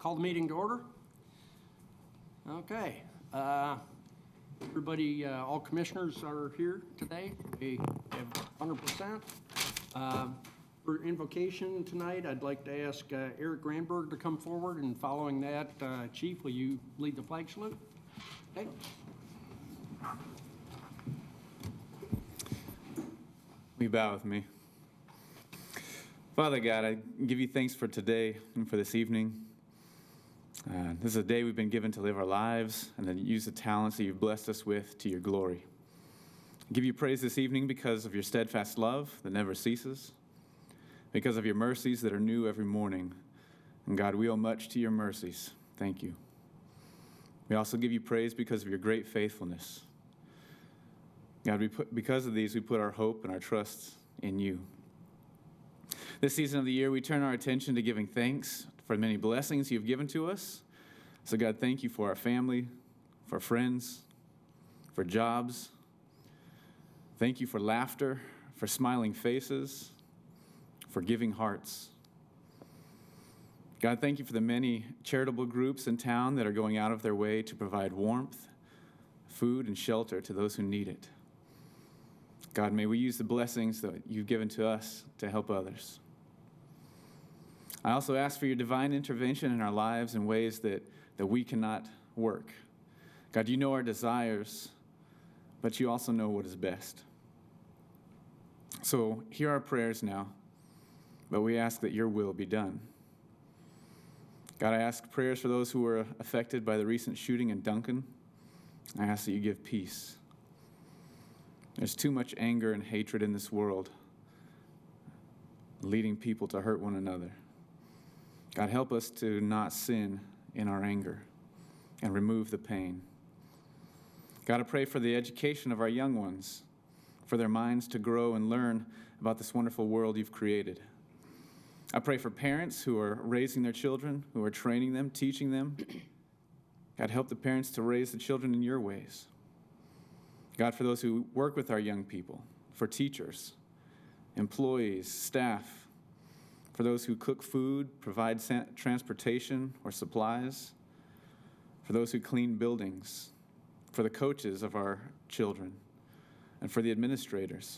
Call the meeting to order. Okay. Everybody, all commissioners are here today. We have 100%. For invocation tonight, I'd like to ask Eric Granberg to come forward, and following that, Chief, will you lead the flag salute? Okay. Will you bow with me? Father God, I give you thanks for today and for this evening. This is a day we've been given to live our lives and to use the talents that you've blessed us with to your glory. I give you praise this evening because of your steadfast love that never ceases, because of your mercies that are new every morning. And God, we owe much to your mercies. Thank you. We also give you praise because of your great faithfulness. God, because of these, we put our hope and our trust in you. This season of the year, we turn our attention to giving thanks for the many blessings you've given to us. So God, thank you for our family, for friends, for jobs. Thank you for laughter, for smiling faces, for giving hearts. God, thank you for the many charitable groups in town that are going out of their way to provide warmth, food, and shelter to those who need it. God, may we use the blessings that you've given to us to help others. I also ask for your divine intervention in our lives in ways that we cannot work. God, you know our desires, but you also know what is best. So hear our prayers now, but we ask that your will be done. God, I ask prayers for those who were affected by the recent shooting in Duncan. I ask that you give peace. There's too much anger and hatred in this world, leading people to hurt one another. God, help us to not sin in our anger and remove the pain. God, I pray for the education of our young ones, for their minds to grow and learn about this wonderful world you've created. I pray for parents who are raising their children, who are training them, teaching them. God, help the parents to raise the children in your ways. God, for those who work with our young people, for teachers, employees, staff, for those who cook food, provide transportation or supplies, for those who clean buildings, for the coaches of our children, and for the administrators.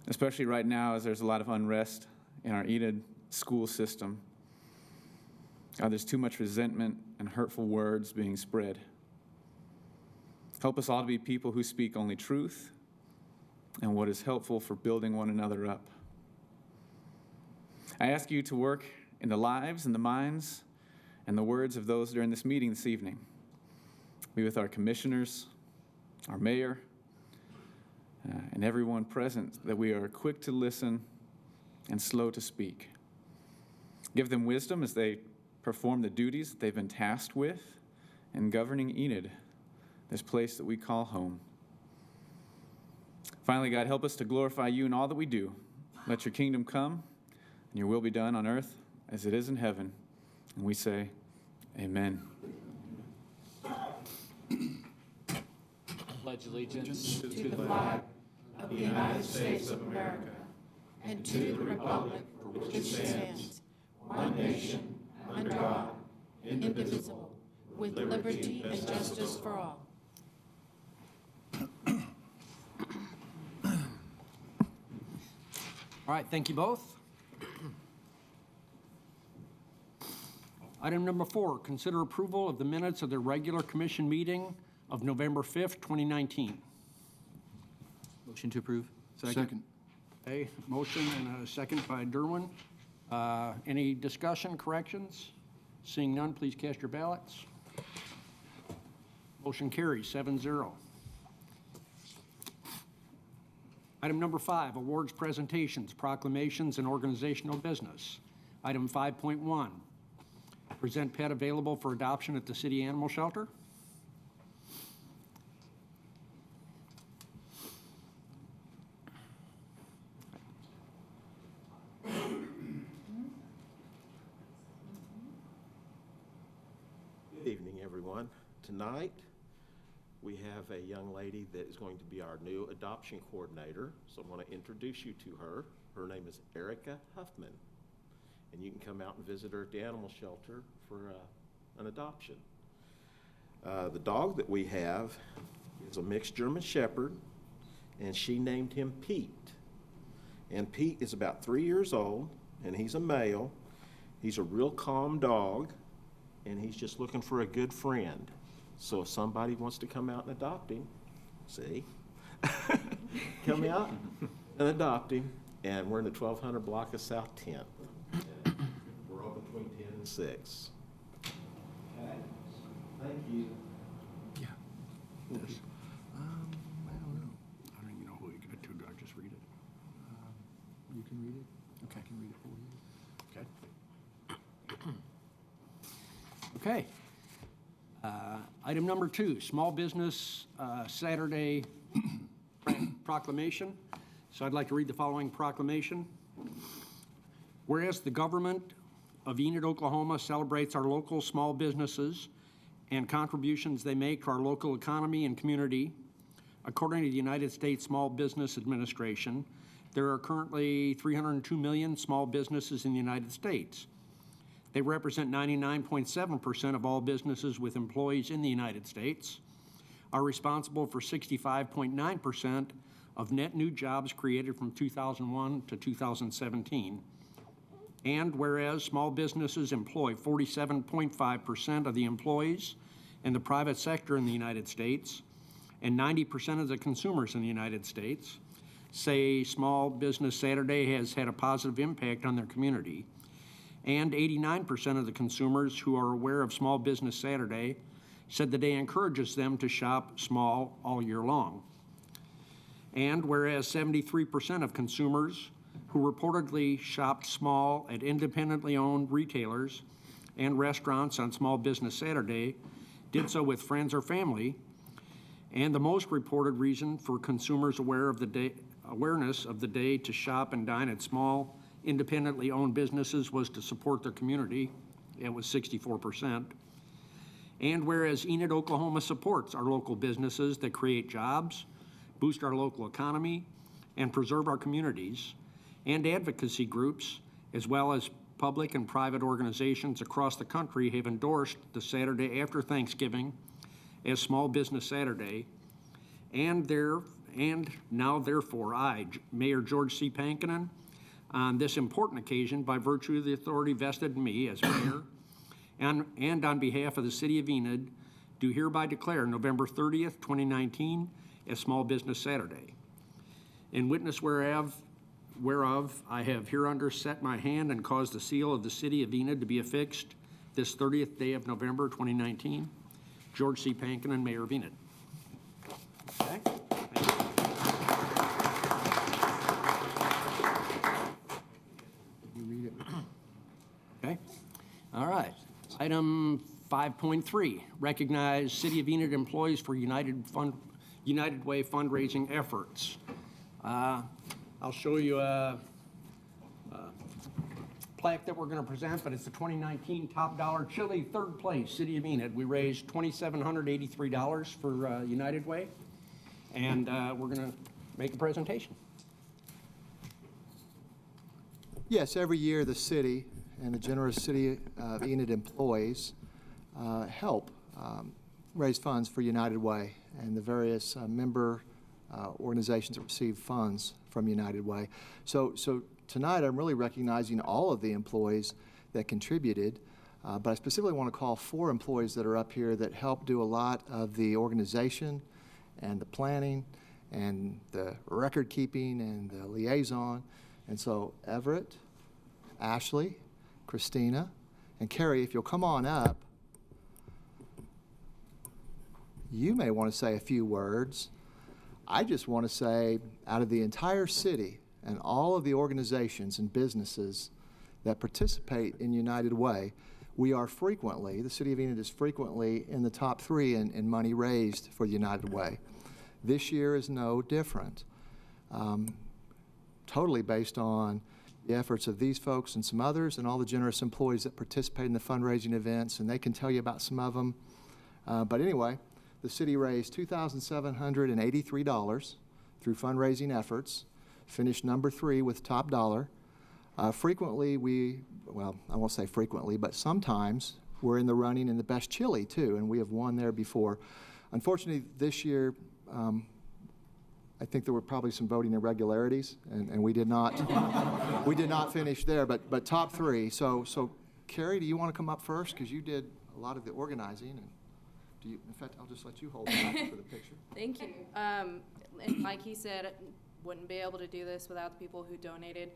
Especially right now as there's a lot of unrest in our Enid school system. God, there's too much resentment and hurtful words being spread. Help us all to be people who speak only truth and what is helpful for building one another up. I ask you to work in the lives and the minds and the words of those during this meeting this evening. Be with our commissioners, our mayor, and everyone present, that we are quick to listen and slow to speak. Give them wisdom as they perform the duties that they've been tasked with in governing Enid, this place that we call home. Finally, God, help us to glorify you in all that we do. Let your kingdom come and your will be done on earth as it is in heaven. And we say, amen. Pledge allegiance to the flag of the United States of America and to the republic for which it stands, one nation, under God, indivisible, with liberty and justice for all. All right, thank you both. Item number 4, consider approval of the minutes of the regular commission meeting of November 5th, 2019. Motion to approve. Second. Okay, motion and a second by Derwin. Any discussion, corrections? Seeing none, please cast your ballots. Motion carries 7-0. Item number 5, awards presentations, proclamations, and organizational business. Item 5.1, present pet available for adoption at the city animal shelter. Good evening, everyone. Tonight, we have a young lady that is going to be our new adoption coordinator. So I want to introduce you to her. Her name is Erica Huffman. and you can come out and visit her at the animal shelter for an adoption. The dog that we have is a mixed German Shepherd, and she named him Pete. And Pete is about 3 years old, and he's a male. He's a real calm dog, and he's just looking for a good friend. So if somebody wants to come out and adopt him, see, come out and adopt him. And we're in the 1200 block of South 10th. We're open between 10 and 6. Okay. Thank you. Yeah. Yes. I don't know. I don't even know who you got to. Do I just read it? You can read it? Okay. I can read it for you. Okay. Okay. Item number 2, Small Business Saturday Proclamation. So I'd like to read the following proclamation. Whereas the government of Enid, Oklahoma celebrates our local small businesses and contributions they make to our local economy and community, according to the United States Small Business Administration, there are currently 302 million small businesses in the United States. They represent 99.7% of all businesses with employees in the United States, are responsible for 65.9% of net new jobs created from 2001 to 2017. And whereas small businesses employ 47.5% of the employees in the private sector in the United States, and 90% of the consumers in the United States, say Small Business Saturday has had a positive impact on their community. And 89% of the consumers who are aware of Small Business Saturday said the day encourages them to shop small all year long. And whereas 73% of consumers who reportedly shopped small at independently owned retailers and restaurants on Small Business Saturday did so with friends or family, and the most reported reason for consumers awareness of the day to shop and dine at small independently owned businesses was to support their community. It was 64%. And whereas Enid, Oklahoma supports our local businesses that create jobs, boost our local economy, and preserve our communities, and advocacy groups, as well as public and private organizations across the country have endorsed the Saturday after Thanksgiving as Small Business Saturday, and now therefore I, Mayor George C. Pankinen, on this important occasion by virtue of the authority vested in me as mayor, and on behalf of the City of Enid, do hereby declare November 30th, 2019 as Small Business Saturday. In witness whereof I have hereunder set my hand and caused the seal of the City of Enid to be affixed this 30th day of November 2019. George C. Pankinen, Mayor of Enid. Okay. You read it. Okay. All right. Item 5.3, recognize City of Enid employees for United Way fundraising efforts. I'll show you a plaque that we're going to present, but it's the 2019 Top Dollar Chili, third place, City of Enid. We raised $2,783 for United Way, and we're going to make a presentation. Yes, every year the city and the generous City of Enid employees help raise funds for United Way and the various member organizations that receive funds from United Way. So tonight I'm really recognizing all of the employees that contributed, but I specifically want to call 4 employees that are up here that help do a lot of the organization and the planning and the record keeping and the liaison. And so Everett, Ashley, Christina, and Carrie, if you'll come on up, you may want to say a few words. I just want to say, out of the entire city and all of the organizations and businesses that participate in United Way, we are frequently, the City of Enid is frequently in the top 3 in money raised for United Way. This year is no different. Totally based on the efforts of these folks and some others and all the generous employees that participate in the fundraising events, and they can tell you about some of them. But anyway, the city raised $2,783 through fundraising efforts, finished number 3 with Top Dollar. Frequently, well, I won't say frequently, but sometimes we're in the running in the best chili, too, and we have won there before. Unfortunately, this year, I think there were probably some voting irregularities, and we did not finish there, but top three. So Carrie, do you want to come up first? Because you did a lot of the organizing, and in fact, I'll just let you hold it for the picture. Thank you. And like he said, wouldn't be able to do this without the people who donated.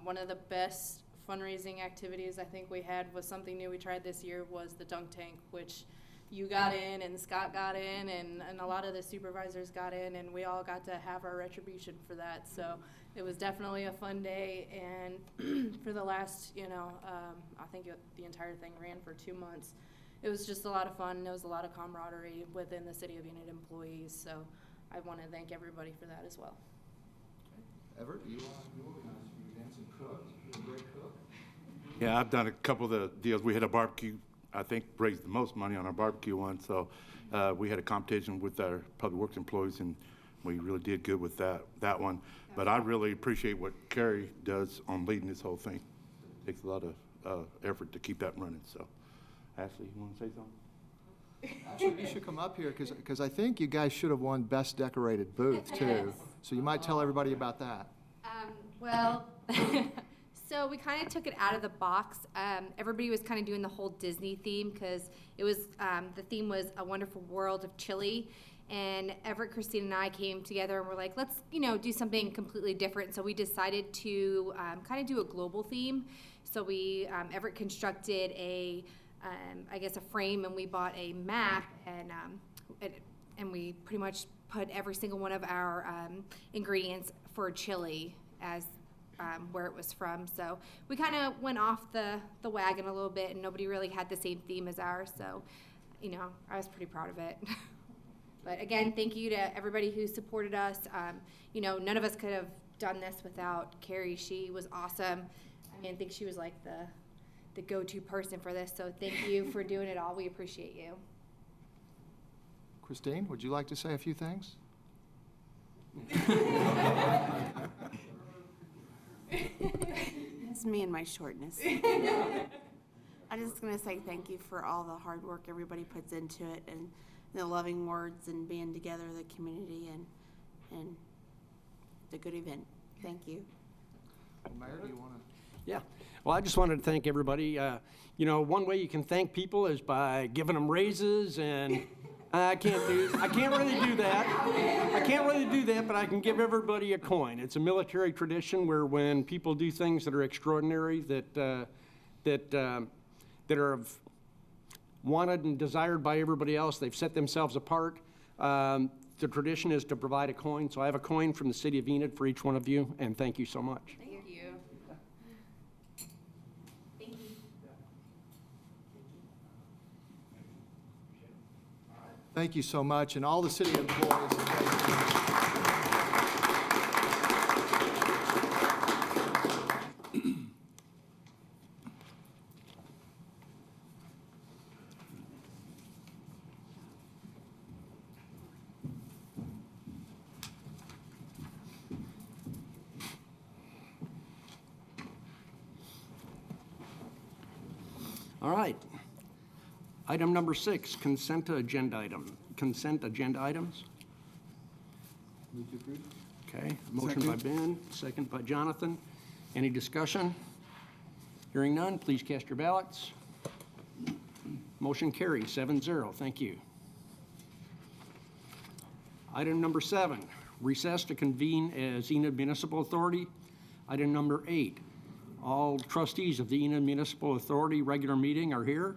One of the best fundraising activities I think we had was something new we tried this year was the dunk tank, which you got in and Scott got in and a lot of the supervisors got in, and we all got to have our retribution for that. So it was definitely a fun day, and for the last, I think the entire thing ran for 2 months. It was just a lot of fun. There was a lot of camaraderie within the City of Enid employees, so I want to thank everybody for that as well. Everett, you organized a few events and cooked. You're a great cook. Yeah, I've done a couple of the deals. We had a barbecue, I think raised the most money on our barbecue one. So we had a competition with our public works employees, and we really did good with that one. But I really appreciate what Carrie does on leading this whole thing. It takes a lot of effort to keep that running. So, Ashley, you want to say something? Actually, you should come up here because I think you guys should have won Best Decorated Booth, too. Yes. So you might tell everybody about that. Well, so we kind of took it out of the box. Everybody was kind of doing the whole Disney theme because it was the theme was A Wonderful World of Chili. And Everett, Christine, and I came together and we're like, let's do something completely different. So we decided to kind of do a global theme. So we Everett constructed a frame, and we bought a map, and we pretty much put every single one of our ingredients for chili as where it was from. So we kind of went off the wagon a little bit, and nobody really had the same theme as ours. So, I was pretty proud of it. But again, thank you to everybody who supported us. None of us could have done this without Carrie. She was awesome. I think she was like the go-to person for this. So thank you for doing it all. We appreciate you. Christine, would you like to say a few things? It's me and my shortness. I'm just going to say thank you for all the hard work everybody puts into it, and the loving words, and being together, the community, and the good event. Thank you. Mayor, do you want to? Yeah. Well, I just wanted to thank everybody. One way you can thank people is by giving them raises, and I can't really do that, but I can give everybody a coin. It's a military tradition where when people do things that are extraordinary, that are wanted and desired by everybody else, they've set themselves apart. The tradition is to provide a coin. So I have a coin from the City of Enid for each one of you, and thank you so much. Thank you. Thank you. Thank you so much, and all the city employees. All right. Item number 6, consent agenda items. Move to approve. Okay, motion by Ben, second by Jonathan. Any discussion? Hearing none, please cast your ballots. Motion carries 7-0. Thank you. Item number 7, recess to convene as Enid Municipal Authority. Item number 8, all trustees of the Enid Municipal Authority regular meeting are here.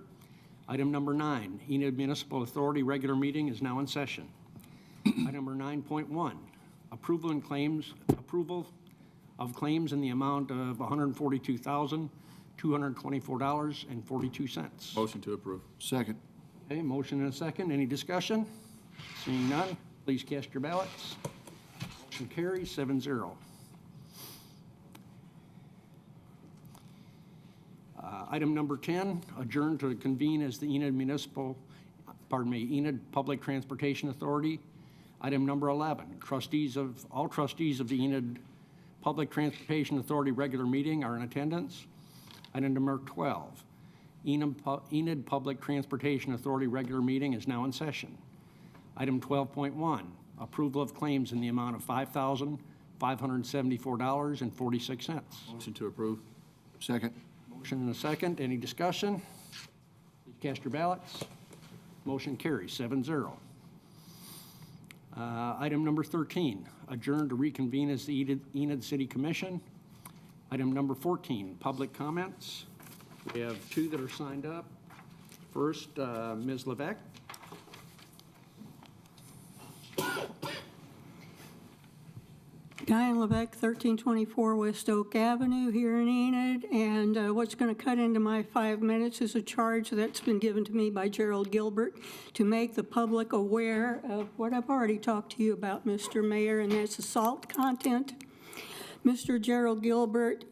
Item number 9, Enid Municipal Authority regular meeting is now in session. Item number 9.1, approval of claims in the amount of $142,224.42. Motion to approve. Second. Okay, motion and a second. Any discussion? Seeing none, please cast your ballots. Motion carries 7-0. Item number 10, adjourn to convene as the Enid Public Transportation Authority. Item number 11, all trustees of the Enid Public Transportation Authority regular meeting are in attendance. Item number 12, Enid Public Transportation Authority regular meeting is now in session. Item 12.1, approval of claims in the amount of $5,574.46. Motion to approve. Second. Motion and a second. Any discussion? Please cast your ballots. Motion carries 7-0. Item number 13, adjourn to reconvene as the Enid City Commission. Item number 14, public comments. We have two that are signed up. First, Ms. Levesque. Diane Levesque, 1324 West Oak Avenue here in Enid, and what's going to cut into my 5 minutes is a charge that's been given to me by Gerald Gilbert to make the public aware of what I've already talked to you about, Mr. Mayor, and that's assault content. Mr. Gerald Gilbert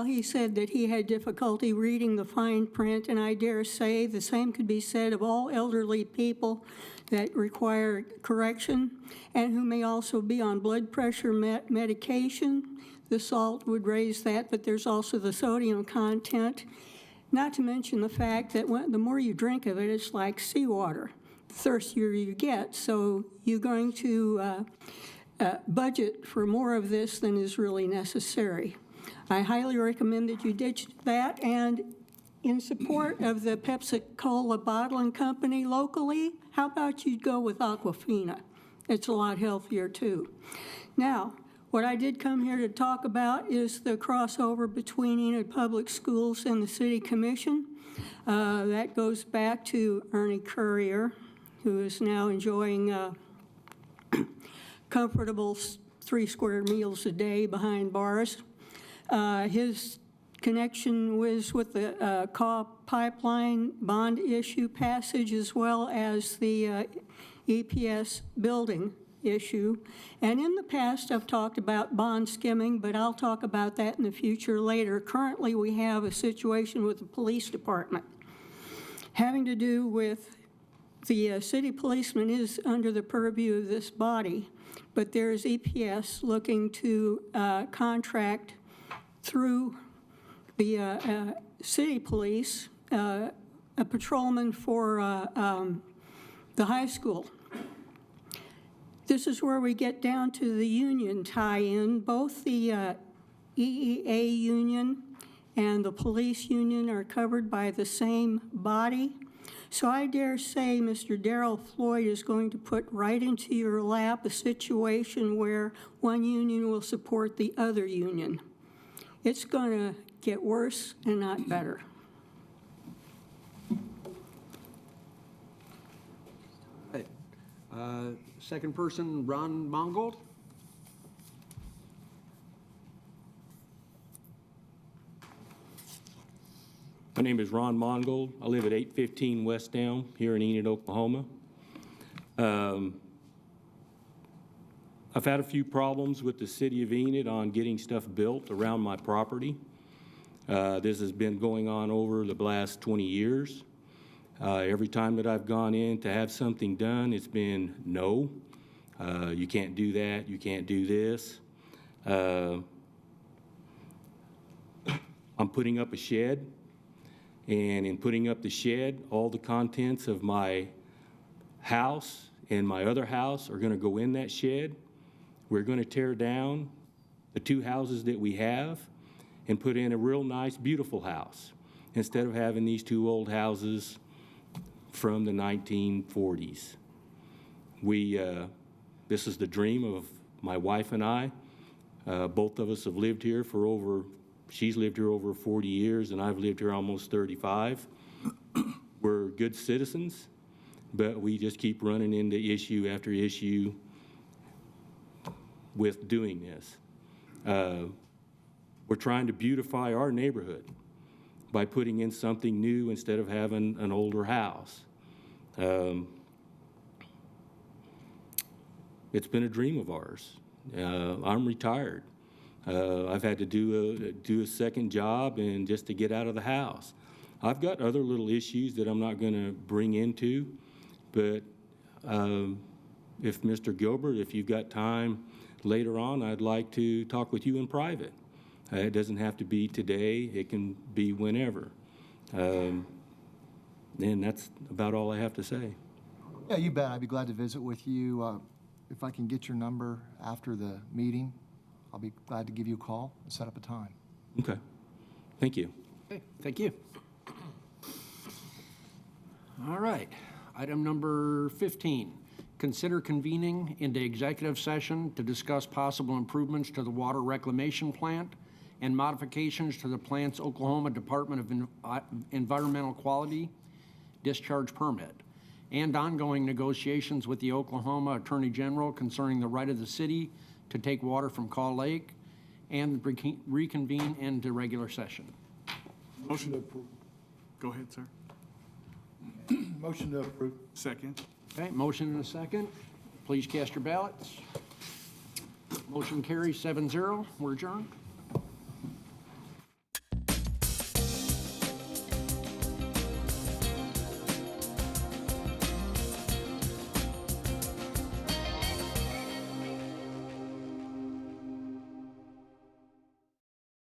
he said that he had difficulty reading the fine print, and I dare say the same could be said of all elderly people that require correction and who may also be on blood pressure medication. The salt would raise that, but there's also the sodium content. Not to mention the fact that the more you drink of it, it's like seawater. The thirstier you get, so you're going to budget for more of this than is really necessary. I highly recommend that you ditch that, and in support of the Pepsi-Cola bottling company locally, how about you go with Aquafina? It's a lot healthier too. Now, what I did come here to talk about is the crossover between Enid Public Schools and the City Commission. That goes back to Ernie Currier, who is now enjoying comfortable 3 square meals a day behind bars. His connection was with the Caw Pipeline bond issue passage, as well as the EPS building issue. And in the past, I've talked about bond skimming, but I'll talk about that in the future later. Currently, we have a situation with the police department having to do with the city policeman is under the purview of this body, but there is EPS looking to contract through the city police, a patrolman for the high school. This is where we get down to the union tie-in. Both the EEA union and the police union are covered by the same body. So I dare say Mr. Darrell Floyd is going to put right into your lap a situation where one union will support the other union. It's going to get worse and not better. Hey, second person, Ron Mongold. My name is Ron Mongold. I live at 815 West Down here in Enid, Oklahoma. I've had a few problems with the city of Enid on getting stuff built around my property. This has been going on over the last 20 years. Every time that I've gone in to have something done, it's been no. You can't do that. You can't do this. I'm putting up a shed. And in putting up the shed, all the contents of my house and my other house are going to go in that shed. We're going to tear down the 2 houses that we have and put in a real nice, beautiful house instead of having these 2 old houses from the 1940s. This is the dream of my wife and I. Both of us have lived here for she's lived here over 40 years, and I've lived here almost 35. We're good citizens, but we just keep running into issue after issue with doing this. We're trying to beautify our neighborhood by putting in something new instead of having an older house. It's been a dream of ours. I'm retired. I've had to do a second job and just to get out of the house. I've got other little issues that I'm not going to bring into, but if Mr. Gilbert, if you've got time, later on, I'd like to talk with you in private. It doesn't have to be today. It can be whenever. And that's about all I have to say. Yeah, you bet. I'd be glad to visit with you. If I can get your number after the meeting, I'll be glad to give you a call and set up a time. Okay. Thank you. Okay, thank you. All right, item number 15, consider convening into executive session to discuss possible improvements to the water reclamation plant and modifications to the plant's Oklahoma Department of Environmental Quality discharge permit, and ongoing negotiations with the Oklahoma Attorney General concerning the right of the city to take water from Call Lake, and reconvene into regular session. Motion to approve. Go ahead, sir. Motion to approve. Second. Okay, motion and a second. Please cast your ballots. Motion carries 7-0. We're adjourned.